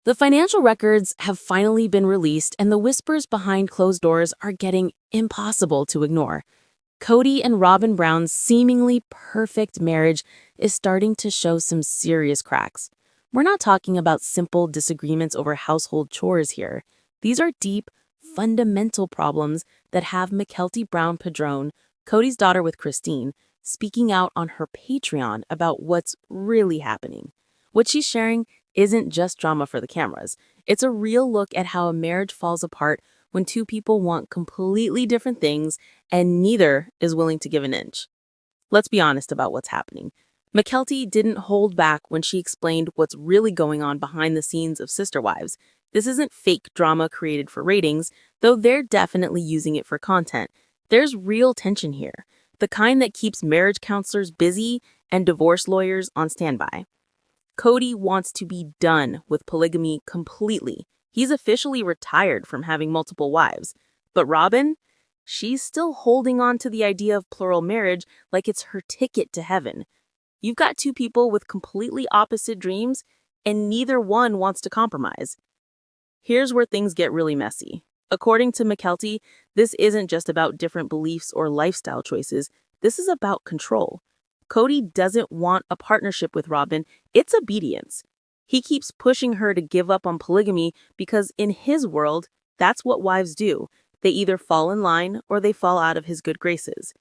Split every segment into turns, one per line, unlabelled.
The financial records have finally been released, and the whispers behind closed doors are getting impossible to ignore. Kody and Robyn Brown's seemingly perfect marriage is starting to show some serious cracks. We're not talking about simple disagreements over household chores here. These are deep, fundamental problems that have Mykelti Brown Padron, Kody's daughter with Christine, speaking out on her Patreon about what's really happening. What she's sharing isn't just drama for the cameras. It's a real look at how a marriage falls apart when two people want completely different things and neither is willing to give an inch. Let's be honest about what's happening. Mykelti didn't hold back when she explained what's really going on behind the scenes of Sister Wives. This isn't fake drama created for ratings, though they're definitely using it for content. There's real tension here, the kind that keeps marriage counselors busy and divorce lawyers on standby. Kody wants to be done with polygamy completely. He's officially retired from having multiple wives. But Robyn, she's still holding on to the idea of plural marriage like it's her ticket to heaven. You've got two people with completely opposite dreams, and neither one wants to compromise. Here's where things get really messy. According to Mykelti, this isn't just about different beliefs or lifestyle choices. This is about control. Kody doesn't want a partnership with Robyn, it's obedience. He keeps pushing her to give up on polygamy because in his world, that's what wives do. They either fall in line or they fall out of his good graces.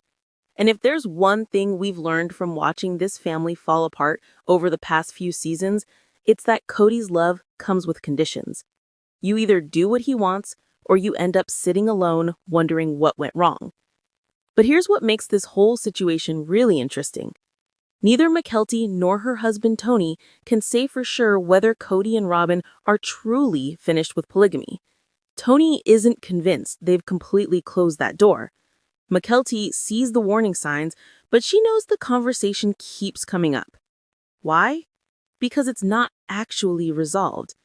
And if there's one thing we've learned from watching this family fall apart over the past few seasons, it's that Kody's love comes with conditions. You either do what he wants or you end up sitting alone wondering what went wrong. But here's what makes this whole situation really interesting. Neither Mykelti nor her husband Tony can say for sure whether Kody and Robyn are truly finished with polygamy. Tony isn't convinced they've completely closed that door. Mykelti sees the warning signs, but she knows the conversation keeps coming up. Why? Because it's not actually resolved.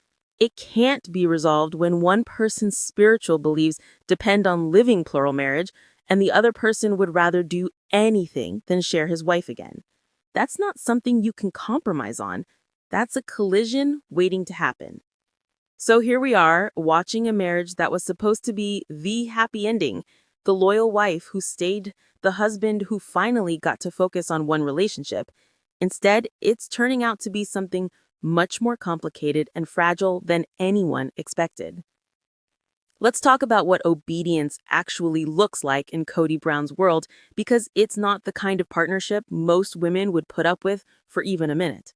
It can't be resolved when one person's spiritual beliefs depend on living plural marriage and the other person would rather do anything than share his wife again. That's not something you can compromise on. That's a collision waiting to happen. So here we are, watching a marriage that was supposed to be the happy ending, the loyal wife who stayed, the husband who finally got to focus on one relationship. Instead, it's turning out to be something much more complicated and fragile than anyone expected. Let's talk about what obedience actually looks like in Kody Brown's world, because it's not the kind of partnership most women would put up with for even a minute.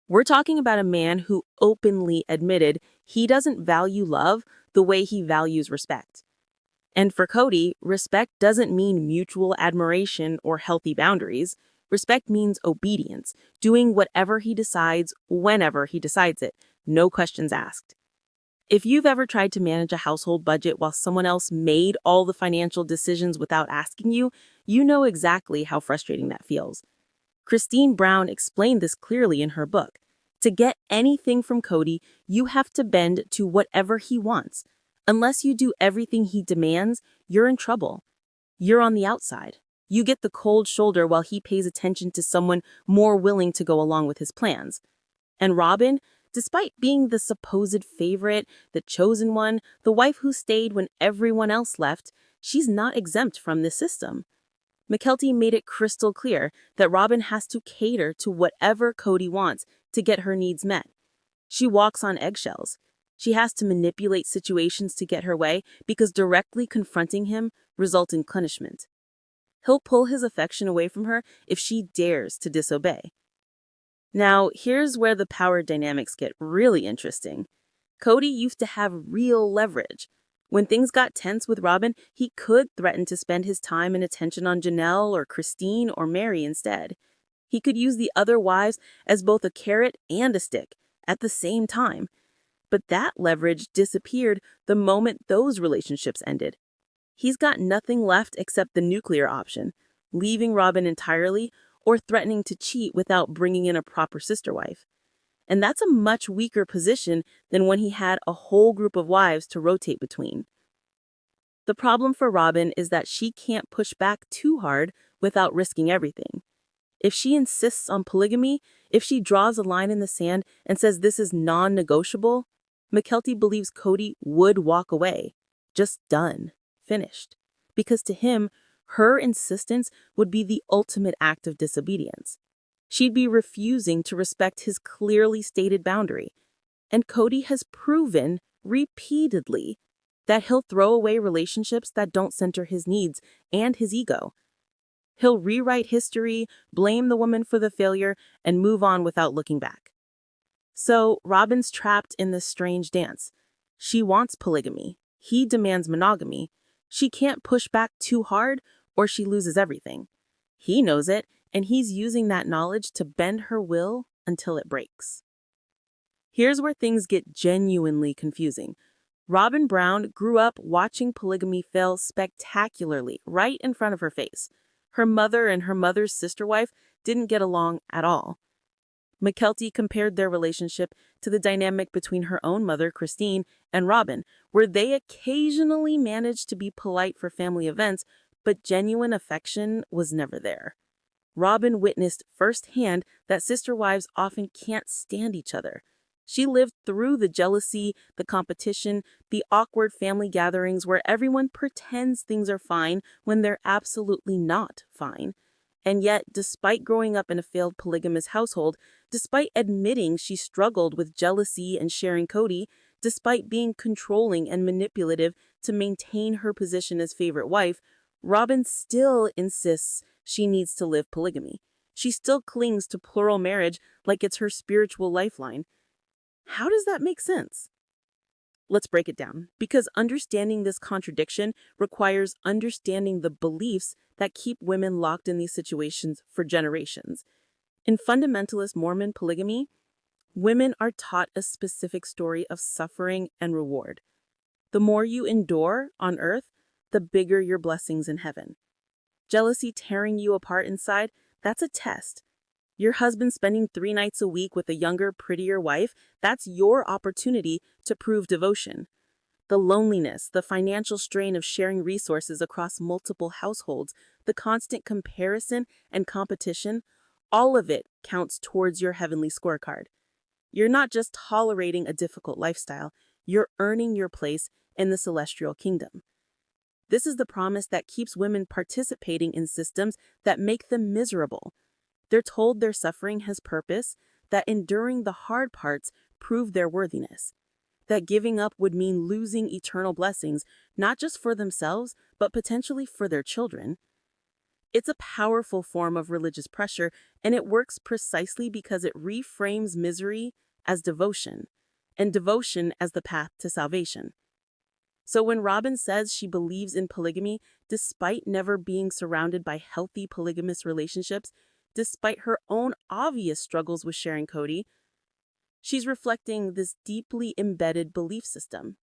We're talking about a man who openly admitted he doesn't value love the way he values respect. And for Kody, respect doesn't mean mutual admiration or healthy boundaries. Respect means obedience, doing whatever he decides, whenever he decides it, no questions asked. If you've ever tried to manage a household budget while someone else made all the financial decisions without asking you, you know exactly how frustrating that feels. Christine Brown explained this clearly in her book. To get anything from Kody, you have to bend to whatever he wants. Unless you do everything he demands, you're in trouble. You're on the outside. You get the cold shoulder while he pays attention to someone more willing to go along with his plans. And Robyn, despite being the supposed favorite, the chosen one, the wife who stayed when everyone else left, she's not exempt from this system. Mykelti made it crystal clear that Robyn has to cater to whatever Kody wants to get her needs met. She walks on eggshells. She has to manipulate situations to get her way because directly confronting him results in punishment. He'll pull his affection away from her if she dares to disobey. Now, here's where the power dynamics get really interesting. Kody used to have real leverage. When things got tense with Robyn, he could threaten to spend his time and attention on Janelle or Christine or Mary instead. He could use the other wives as both a carrot and a stick at the same time. But that leverage disappeared the moment those relationships ended. He's got nothing left except the nuclear option, leaving Robyn entirely or threatening to cheat without bringing in a proper sister wife. And that's a much weaker position than when he had a whole group of wives to rotate between. The problem for Robyn is that she can't push back too hard without risking everything. If she insists on polygamy, if she draws a line in the sand and says this is non-negotiable,
McKelty believes Kody would walk away, just done, finished, because to him, her insistence would be the ultimate act of disobedience. She'd be refusing to respect his clearly stated boundary. And Kody has proven repeatedly that he'll throw away relationships that don't center his needs and his ego. He'll rewrite history, blame the woman for the failure, and move on without looking back. So Robyn's trapped in this strange dance. She wants polygamy. He demands monogamy. She can't push back too hard or she loses everything. He knows it, and he's using that knowledge to bend her will until it breaks. Here's where things get genuinely confusing. Robyn Brown grew up watching polygamy fail spectacularly right in front of her face. Her mother and her mother's sister wife didn't get along at all. McKelty compared their relationship to the dynamic between her own mother, Christine, and Robyn, where they occasionally managed to be polite for family events, but genuine affection was never there. Robyn witnessed firsthand that sister wives often can't stand each other. She lived through the jealousy, the competition, the awkward family gatherings where everyone pretends things are fine when they're absolutely not fine. And yet, despite growing up in a failed polygamous household, despite admitting she struggled with jealousy and sharing Kody, despite being controlling and manipulative to maintain her position as favorite wife, Robyn still insists she needs to live polygamy. She still clings to plural marriage like it's her spiritual lifeline. How does that make sense? Let's break it down, because understanding this contradiction requires understanding the beliefs that keep women locked in these situations for generations. In fundamentalist Mormon polygamy, women are taught a specific story of suffering and reward. The more you endure on earth, the bigger your blessings in heaven. Jealousy tearing you apart inside, that's a test. Your husband spending 3 nights a week with a younger, prettier wife, that's your opportunity to prove devotion. The loneliness, the financial strain of sharing resources across multiple households, the constant comparison and competition, all of it counts towards your heavenly scorecard. You're not just tolerating a difficult lifestyle, you're earning your place in the celestial kingdom. This is the promise that keeps women participating in systems that make them miserable. They're told their suffering has purpose, that enduring the hard parts prove their worthiness, that giving up would mean losing eternal blessings, not just for themselves, but potentially for their children. It's a powerful form of religious pressure, and it works precisely because it reframes misery as devotion, and devotion as the path to salvation. So when Robyn says she believes in polygamy, despite never being surrounded by healthy polygamous relationships, despite her own obvious struggles with sharing Kody, she's reflecting this deeply embedded belief system.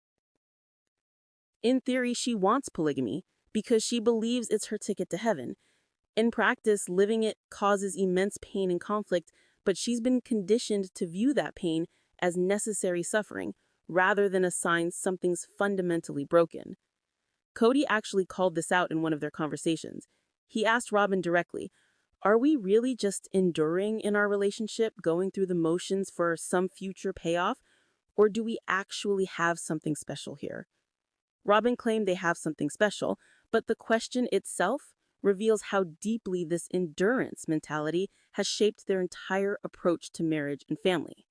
In theory, she wants polygamy because she believes it's her ticket to heaven. In practice, living it causes immense pain and conflict, but she's been conditioned to view that pain as necessary suffering, rather than a sign something's fundamentally broken. Kody actually called this out in one of their conversations. He asked Robyn directly, "Are we really just enduring in our relationship, going through the motions for some future payoff, or do we actually have something special here?" Robyn claimed they have something special, but the question itself reveals how deeply this endurance mentality has shaped their entire approach to marriage and family.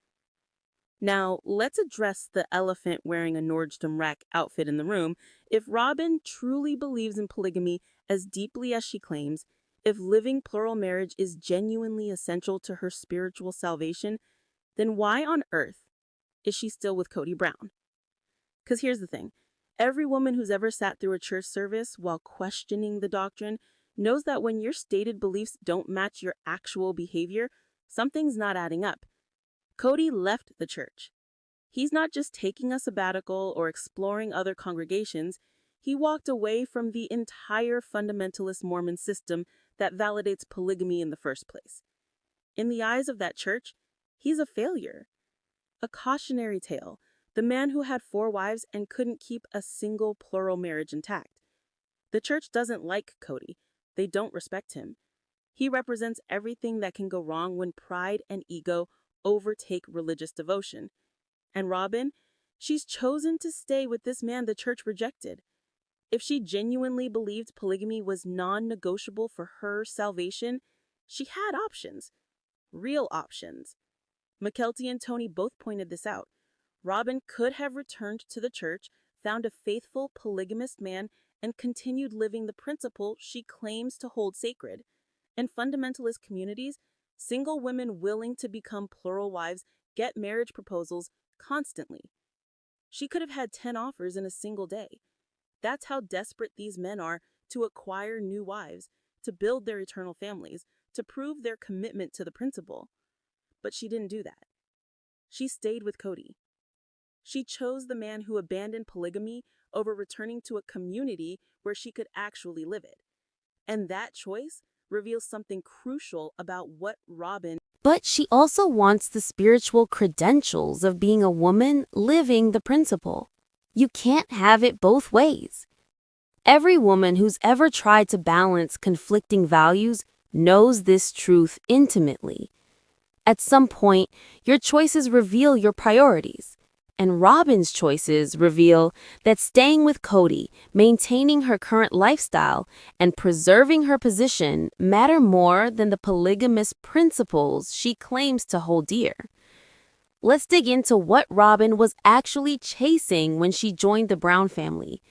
Now, let's address the elephant wearing a Nordstrom Rack outfit in the room. If Robyn truly believes in polygamy as deeply as she claims, if living plural marriage is genuinely essential to her spiritual salvation, then why on earth is she still with Kody Brown? Because here's the thing. Every woman who's ever sat through a church service while questioning the doctrine knows that when your stated beliefs don't match your actual behavior, something's not adding up. Kody left the church. He's not just taking a sabbatical or exploring other congregations. He walked away from the entire fundamentalist Mormon system that validates polygamy in the first place. In the eyes of that church, he's a failure. A cautionary tale, the man who had 4 wives and couldn't keep a single plural marriage intact. The church doesn't like Kody. They don't respect him. He represents everything that can go wrong when pride and ego overtake religious devotion. And Robyn, She's chosen to stay with this man the church rejected. If she genuinely believed polygamy was non-negotiable for her salvation, she had options, real options. McKelty and Tony both pointed this out. Robyn could have returned to the church, found a faithful polygamist man, and continued living the principle she claims to hold sacred. In fundamentalist communities, single women willing to become plural wives get marriage proposals constantly. She could have had 10 offers in a single day. That's how desperate these men are to acquire new wives, to build their eternal families, to prove their commitment to the principle. But she didn't do that. She stayed with Kody. She chose the man who abandoned polygamy over returning to a community where she could actually live it. And that choice reveals something crucial about what Robyn.
But she also wants the spiritual credentials of being a woman living the principle. You can't have it both ways. Every woman who's ever tried to balance conflicting values knows this truth intimately. At some point, your choices reveal your priorities. And Robyn's choices reveal that staying with Kody, maintaining her current lifestyle, and preserving her position matter more than the polygamous principles she claims to hold dear. Let's dig into what Robyn was actually chasing when she joined the Brown family.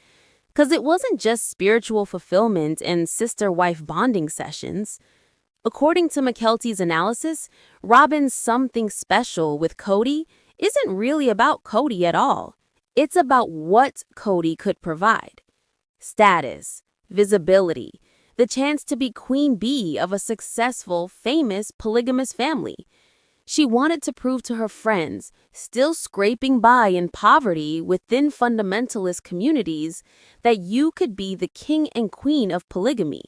Because it wasn't just spiritual fulfillment and sister-wife bonding sessions. According to McKelty's analysis, Robyn's something special with Kody isn't really about Kody at all. It's about what Kody could provide. Status, visibility, the chance to be queen bee of a successful, famous, polygamous family. She wanted to prove to her friends, still scraping by in poverty within fundamentalist communities, that you could be the king and queen of polygamy.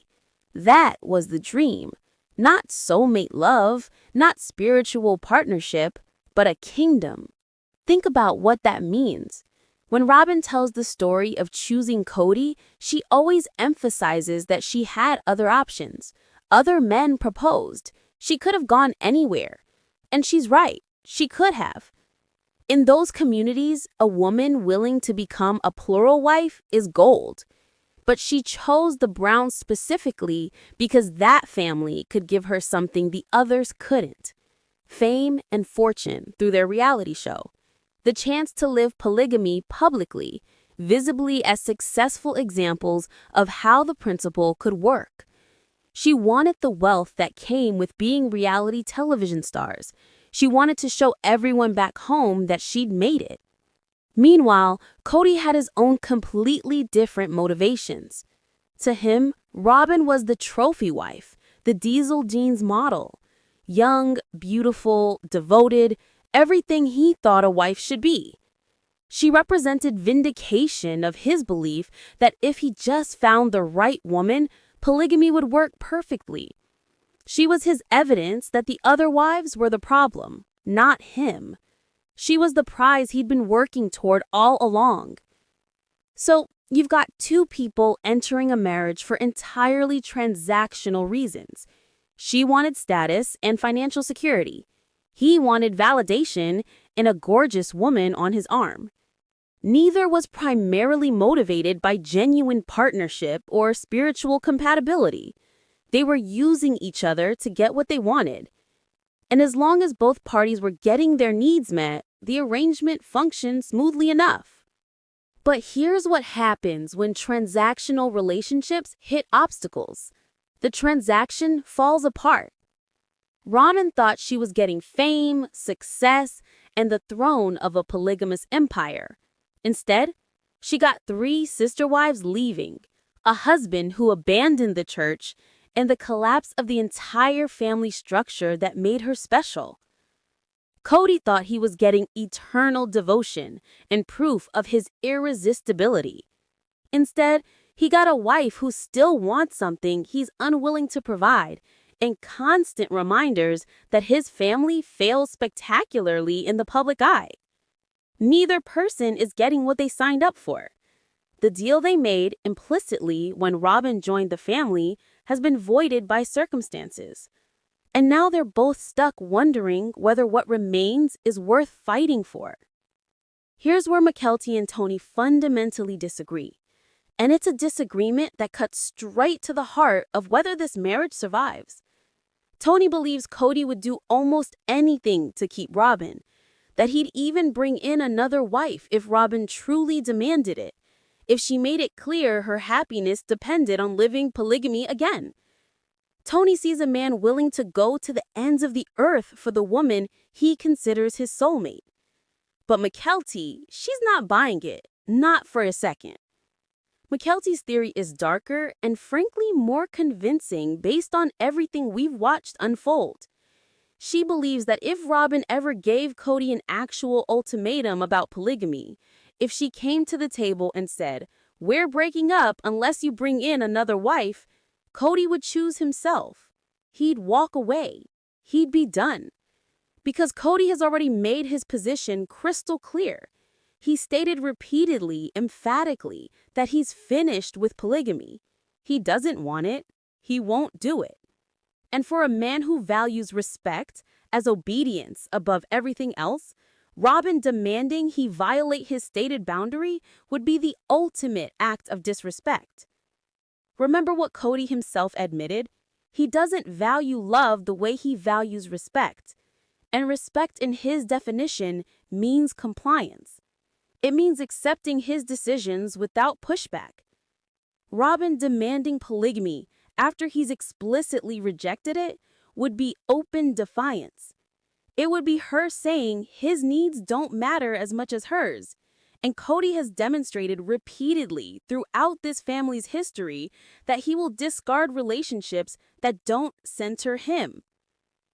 That was the dream. Not soulmate love, not spiritual partnership, but a kingdom. Think about what that means. When Robyn tells the story of choosing Kody, she always emphasizes that she had other options. Other men proposed. She could have gone anywhere. And she's right, she could have. In those communities, a woman willing to become a plural wife is gold. But she chose the Browns specifically because that family could give her something the others couldn't. Fame and fortune through their reality show. The chance to live polygamy publicly, visibly as successful examples of how the principle could work. She wanted the wealth that came with being reality television stars. She wanted to show everyone back home that she'd made it. Meanwhile, Kody had his own completely different motivations. To him, Robyn was the trophy wife, the diesel jeans model. Young, beautiful, devoted, everything he thought a wife should be. She represented vindication of his belief that if he just found the right woman, polygamy would work perfectly. She was his evidence that the other wives were the problem, not him. She was the prize he'd been working toward all along. So, you've got two people entering a marriage for entirely transactional reasons. She wanted status and financial security. He wanted validation and a gorgeous woman on his arm. Neither was primarily motivated by genuine partnership or spiritual compatibility. They were using each other to get what they wanted. And as long as both parties were getting their needs met, the arrangement functioned smoothly enough. But here's what happens when transactional relationships hit obstacles. The transaction falls apart. Robyn thought she was getting fame, success, and the throne of a polygamous empire. Instead, she got 3 sister wives leaving, a husband who abandoned the church, and the collapse of the entire family structure that made her special. Kody thought he was getting eternal devotion and proof of his irresistibility. Instead, he got a wife who still wants something he's unwilling to provide, and constant reminders that his family fails spectacularly in the public eye. Neither person is getting what they signed up for. The deal they made implicitly when Robyn joined the family has been voided by circumstances. And now they're both stuck wondering whether what remains is worth fighting for.
Here's where Mykelti and Tony fundamentally disagree. And it's a disagreement that cuts straight to the heart of whether this marriage survives. Tony believes Kody would do almost anything to keep Robyn, that he'd even bring in another wife if Robyn truly demanded it, if she made it clear her happiness depended on living polygamy again. Tony sees a man willing to go to the ends of the earth for the woman he considers his soulmate. But Mykelti, she's not buying it, not for a second. Mykelti's theory is darker and frankly more convincing based on everything we've watched unfold. She believes that if Robyn ever gave Kody an actual ultimatum about polygamy, if she came to the table and said, "We're breaking up unless you bring in another wife," Kody would choose himself. He'd walk away. He'd be done. Because Kody has already made his position crystal clear. He stated repeatedly, emphatically, that he's finished with polygamy. He doesn't want it. He won't do it. And for a man who values respect as obedience above everything else, Robyn demanding he violate his stated boundary would be the ultimate act of disrespect. Remember what Kody himself admitted? He doesn't value love the way he values respect. And respect in his definition means compliance. It means accepting his decisions without pushback. Robyn demanding polygamy after he's explicitly rejected it would be open defiance. It would be her saying his needs don't matter as much as hers. And Kody has demonstrated repeatedly throughout this family's history that he will discard relationships that don't center him.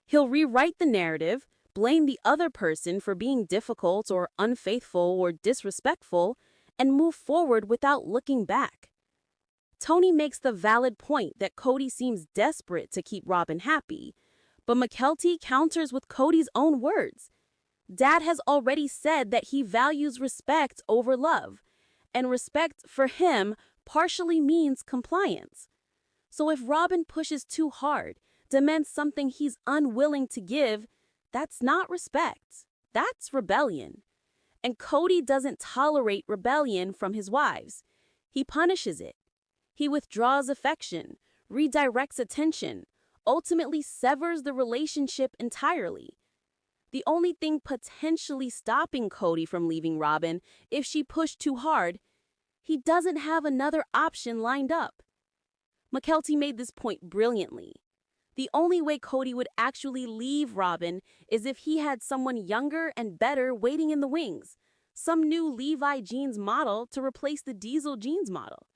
He'll rewrite the narrative, blame the other person for being difficult or unfaithful or disrespectful, and move forward without looking back. Tony makes the valid point that Kody seems desperate to keep Robyn happy, but Mykelti counters with Kody's own words. Dad has already said that he values respect over love, and respect for him partially means compliance. So if Robyn pushes too hard, demands something he's unwilling to give, that's not respect. That's rebellion. And Kody doesn't tolerate rebellion from his wives. He punishes it. He withdraws affection, redirects attention, ultimately severs the relationship entirely. The only thing potentially stopping Kody from leaving Robyn if she pushed too hard, he doesn't have another option lined up. Mykelti made this point brilliantly. The only way Kody would actually leave Robyn is if he had someone younger and better waiting in the wings, some new Levi jeans model to replace the Diesel jeans model.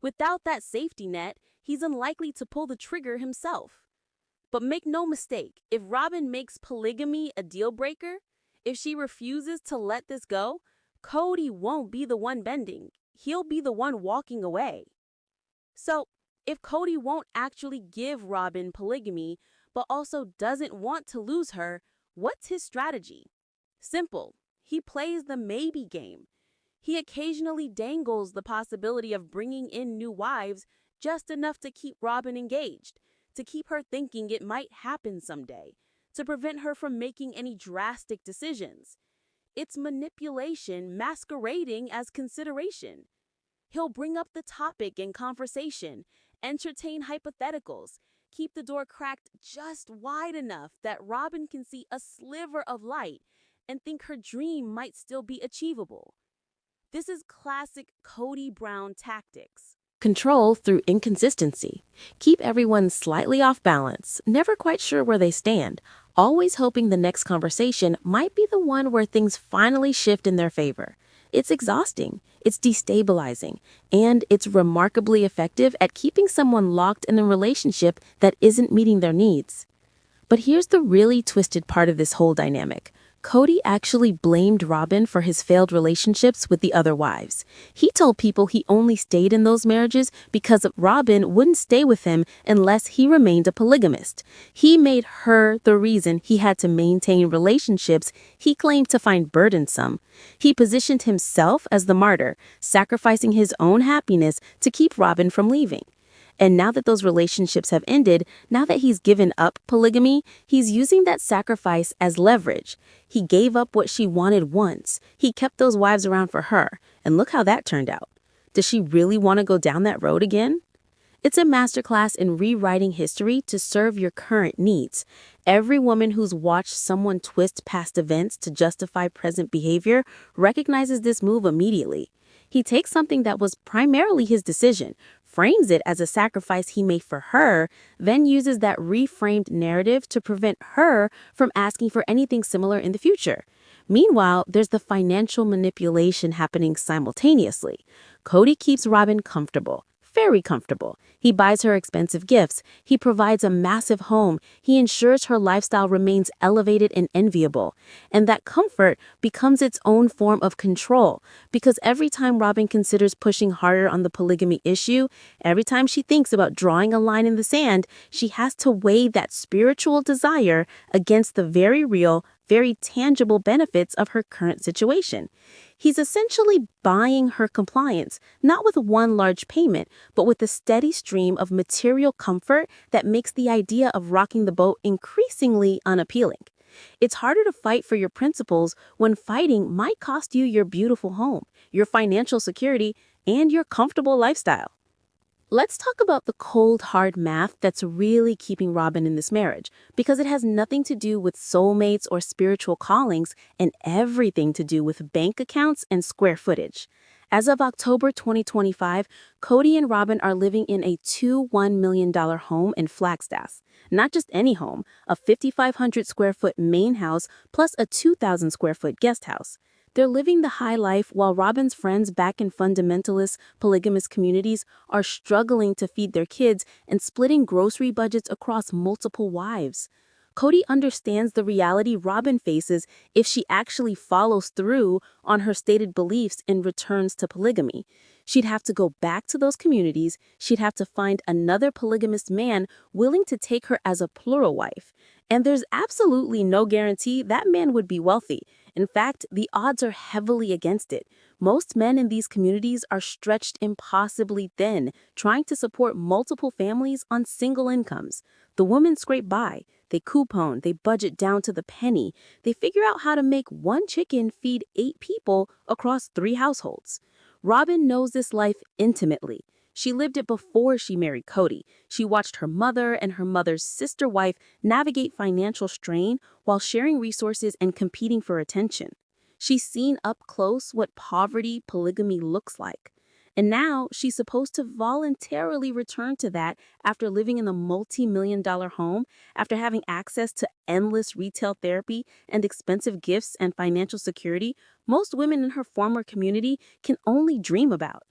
Without that safety net, he's unlikely to pull the trigger himself. But make no mistake, if Robyn makes polygamy a deal breaker, if she refuses to let this go, Kody won't be the one bending. He'll be the one walking away. So, if Kody won't actually give Robyn polygamy, but also doesn't want to lose her, what's his strategy? Simple. He plays the maybe game. He occasionally dangles the possibility of bringing in new wives just enough to keep Robyn engaged, to keep her thinking it might happen someday, to prevent her from making any drastic decisions. It's manipulation masquerading as consideration. He'll bring up the topic in conversation, entertain hypotheticals, keep the door cracked just wide enough that Robyn can see a sliver of light and think her dream might still be achievable. This is classic Kody Brown tactics.
Control through inconsistency. Keep everyone slightly off balance, never quite sure where they stand, always hoping the next conversation might be the one where things finally shift in their favor. It's exhausting, it's destabilizing, and it's remarkably effective at keeping someone locked in a relationship that isn't meeting their needs. But here's the really twisted part of this whole dynamic. Kody actually blamed Robyn for his failed relationships with the other wives. He told people he only stayed in those marriages because Robyn wouldn't stay with him unless he remained a polygamist. He made her the reason he had to maintain relationships he claimed to find burdensome. He positioned himself as the martyr, sacrificing his own happiness to keep Robyn from leaving.
And now that those relationships have ended, now that he's given up polygamy, he's using that sacrifice as leverage. He gave up what she wanted once. He kept those wives around for her. And look how that turned out. Does she really want to go down that road again? It's a masterclass in rewriting history to serve your current needs. Every woman who's watched someone twist past events to justify present behavior recognizes this move immediately. He takes something that was primarily his decision, frames it as a sacrifice he made for her, then uses that reframed narrative to prevent her from asking for anything similar in the future. Meanwhile, there's the financial manipulation happening simultaneously. Kody keeps Robyn comfortable. Very comfortable. He buys her expensive gifts. He provides a massive home. He ensures her lifestyle remains elevated and enviable. And that comfort becomes its own form of control, because every time Robyn considers pushing harder on the polygamy issue, every time she thinks about drawing a line in the sand, she has to weigh that spiritual desire against the very real, very tangible benefits of her current situation. He's essentially buying her compliance, not with one large payment, but with a steady stream of material comfort that makes the idea of rocking the boat increasingly unappealing. It's harder to fight for your principles when fighting might cost you your beautiful home, your financial security, and your comfortable lifestyle. Let's talk about the cold, hard math that's really keeping Robyn in this marriage, because it has nothing to do with soulmates or spiritual callings and everything to do with bank accounts and square footage. As of October 2025, Kody and Robyn are living in a $1 million home in Flagstaff. Not just any home, a 5,500 square foot main house plus a 2,000 square foot guest house. They're living the high life while Robyn's friends back in fundamentalist, polygamous communities are struggling to feed their kids and splitting grocery budgets across multiple wives. Kody understands the reality Robyn faces if she actually follows through on her stated beliefs and returns to polygamy. She'd have to go back to those communities, she'd have to find another polygamous man willing to take her as a plural wife. And there's absolutely no guarantee that man would be wealthy. In fact, the odds are heavily against it. Most men in these communities are stretched impossibly thin, trying to support multiple families on single incomes. The women scrape by. They coupon, they budget down to the penny. They figure out how to make one chicken feed 8 people across 3 households. Robyn knows this life intimately. She lived it before she married Kody. She watched her mother and her mother's sister wife navigate financial strain while sharing resources and competing for attention. She's seen up close what poverty polygamy looks like. And now she's supposed to voluntarily return to that after living in a multi-million-dollar home, after having access to endless retail therapy and expensive gifts and financial security most women in her former community can only dream about.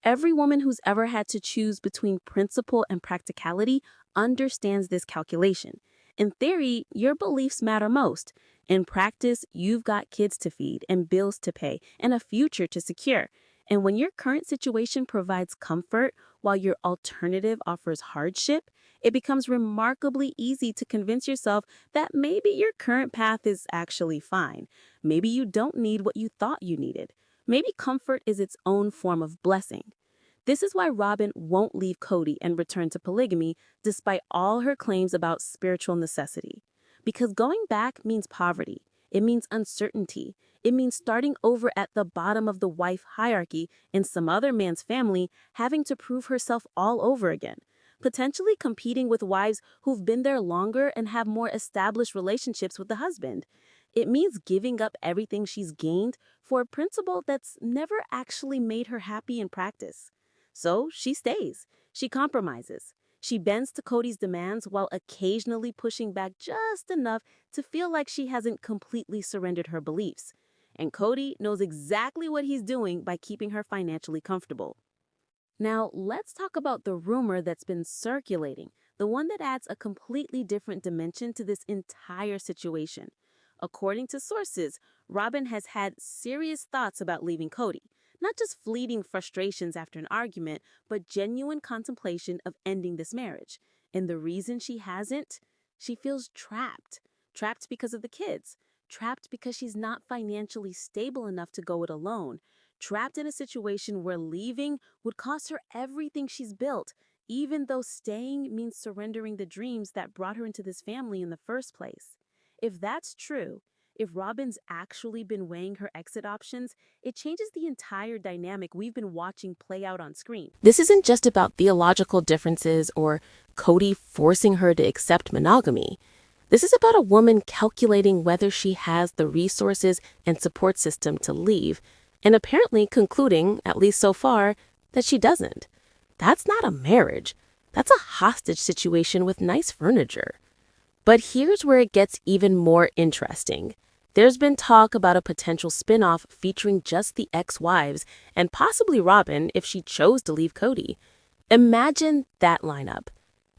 Every woman who's ever had to choose between principle and practicality understands this calculation. In theory, your beliefs matter most. In practice, you've got kids to feed and bills to pay and a future to secure. And when your current situation provides comfort while your alternative offers hardship, it becomes remarkably easy to convince yourself that maybe your current path is actually fine. Maybe you don't need what you thought you needed. Maybe comfort is its own form of blessing. This is why Robyn won't leave Kody and return to polygamy despite all her claims about spiritual necessity. Because going back means poverty. It means uncertainty. It means starting over at the bottom of the wife hierarchy in some other man's family, having to prove herself all over again. Potentially competing with wives who've been there longer and have more established relationships with the husband. It means giving up everything she's gained for a principle that's never actually made her happy in practice. So she stays. She compromises. She bends to Kody's demands while occasionally pushing back just enough to feel like she hasn't completely surrendered her beliefs. And Kody knows exactly what he's doing by keeping her financially comfortable. Now, let's talk about the rumor that's been circulating, the one that adds a completely different dimension to this entire situation. According to sources, Robyn has had serious thoughts about leaving Kody. Not just fleeting frustrations after an argument, but genuine contemplation of ending this marriage. And the reason she hasn't? She feels trapped. Trapped because of the kids. Trapped because she's not financially stable enough to go it alone. Trapped in a situation where leaving would cost her everything she's built, even though staying means surrendering the dreams that brought her into this family in the first place. If that's true, if Robyn's actually been weighing her exit options, it changes the entire dynamic we've been watching play out on screen.
This isn't just about theological differences or Kody forcing her to accept monogamy. This is about a woman calculating whether she has the resources and support system to leave, and apparently concluding, at least so far, that she doesn't. That's not a marriage. That's a hostage situation with nice furniture. But here's where it gets even more interesting. There's been talk about a potential spin-off featuring just the ex-wives and possibly Robyn if she chose to leave Kody. Imagine that lineup.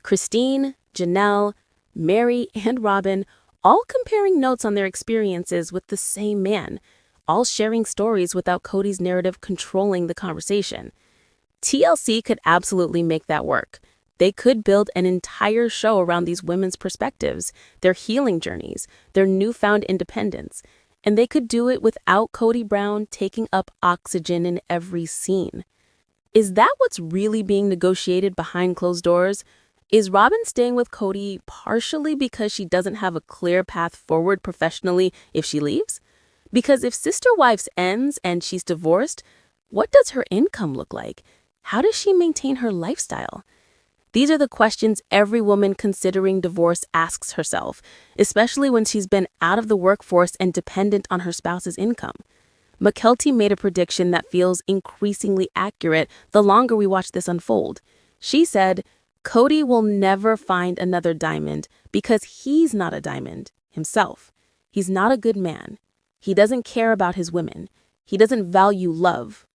Christine, Janelle, Mary, and Robyn all comparing notes on their experiences with the same man, all sharing stories without Kody's narrative controlling the conversation. TLC could absolutely make that work. They could build an entire show around these women's perspectives, their healing journeys, their newfound independence, and they could do it without Kody Brown taking up oxygen in every scene. Is that what's really being negotiated behind closed doors? Is Robyn staying with Kody partially because she doesn't have a clear path forward professionally if she leaves? Because if Sister Wives ends and she's divorced, what does her income look like? How does she maintain her lifestyle? These are the questions every woman considering divorce asks herself, especially when she's been out of the workforce and dependent on her spouse's income. Mykelti made a prediction that feels increasingly accurate the longer we watch this unfold. She said, Kody will never find another diamond because he's not a diamond himself. He's not a good man. He doesn't care about his women. He doesn't value love.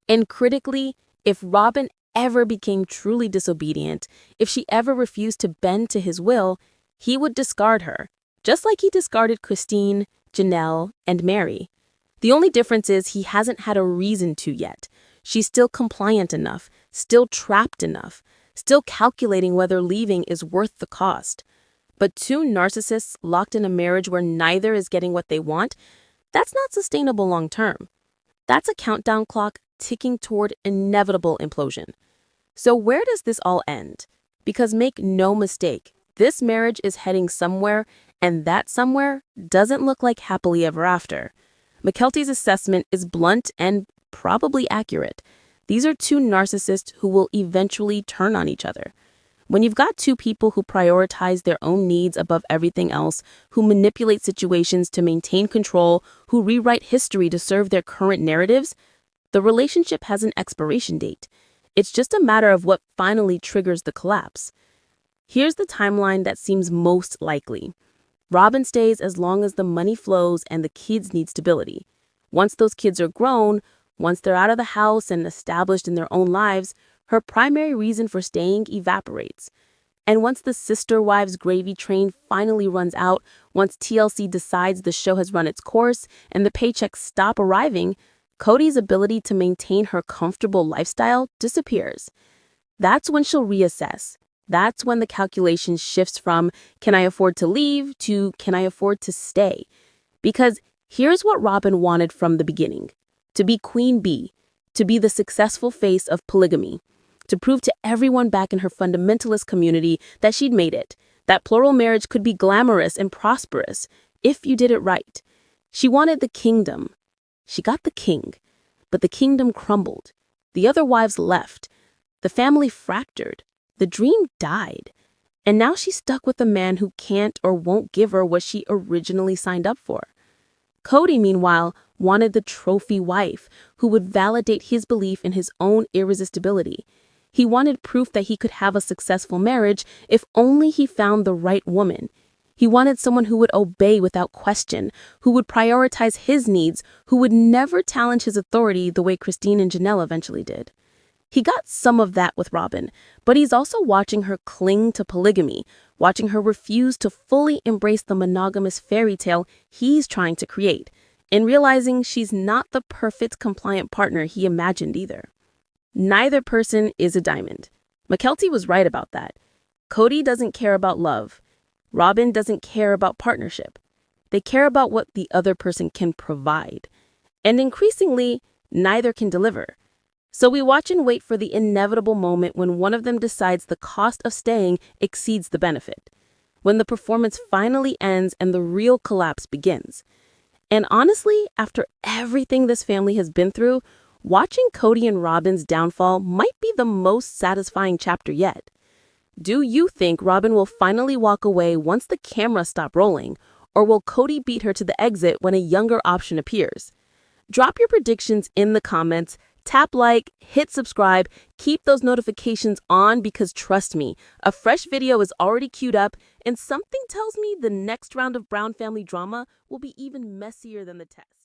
And critically, if Robyn ever became truly disobedient, if she ever refused to bend to his will, he would discard her, just like he discarded Christine, Janelle, and Mary. The only difference is he hasn't had a reason to yet. She's still compliant enough, still trapped enough, still calculating whether leaving is worth the cost. But two narcissists locked in a marriage where neither is getting what they want, that's not sustainable long term. That's a countdown clock ticking toward inevitable implosion. So where does this all end? Because make no mistake, this marriage is heading somewhere, and that somewhere doesn't look like happily ever after. Mykelti's assessment is blunt and probably accurate. These are two narcissists who will eventually turn on each other. When you've got two people who prioritize their own needs above everything else, who manipulate situations to maintain control, who rewrite history to serve their current narratives, the relationship has an expiration date. It's just a matter of what finally triggers the collapse. Here's the timeline that seems most likely. Robyn stays as long as the money flows and the kids need stability. Once those kids are grown, once they're out of the house and established in their own lives, her primary reason for staying evaporates. And once the Sister Wives gravy train finally runs out, once TLC decides the show has run its course and the paychecks stop arriving, Kody's ability to maintain her comfortable lifestyle disappears. That's when she'll reassess. That's when the calculation shifts from, can I afford to leave, to can I afford to stay? Because here's what Robyn wanted from the beginning. To be Queen Bee, to be the successful face of polygamy, to prove to everyone back in her fundamentalist community that she'd made it, that plural marriage could be glamorous and prosperous if you did it right. She wanted the kingdom. She got the king, but the kingdom crumbled. The other wives left. The family fractured. The dream died. And now she's stuck with a man who can't or won't give her what she originally signed up for. Kody, meanwhile, wanted the trophy wife who would validate his belief in his own irresistibility. He wanted proof that he could have a successful marriage if only he found the right woman. He wanted someone who would obey without question, who would prioritize his needs, who would never challenge his authority the way Christine and Janelle eventually did. He got some of that with Robyn, but he's also watching her cling to polygamy, watching her refuse to fully embrace the monogamous fairy tale he's trying to create, and realizing she's not the perfect compliant partner he imagined either. Neither person is a diamond. Mykelti was right about that. Kody doesn't care about love. Robyn doesn't care about partnership. They care about what the other person can provide. And increasingly, neither can deliver.
So we watch and wait for the inevitable moment when one of them decides the cost of staying exceeds the benefit, when the performance finally ends and the real collapse begins. And honestly, after everything this family has been through, watching Kody and Robyn's downfall might be the most satisfying chapter yet. Do you think Robyn will finally walk away once the cameras stop rolling, or will Kody beat her to the exit when a younger option appears? Drop your predictions in the comments, tap like, hit subscribe, keep those notifications on because trust me, a fresh video is already queued up and something tells me the next round of Brown family drama will be even messier than the test.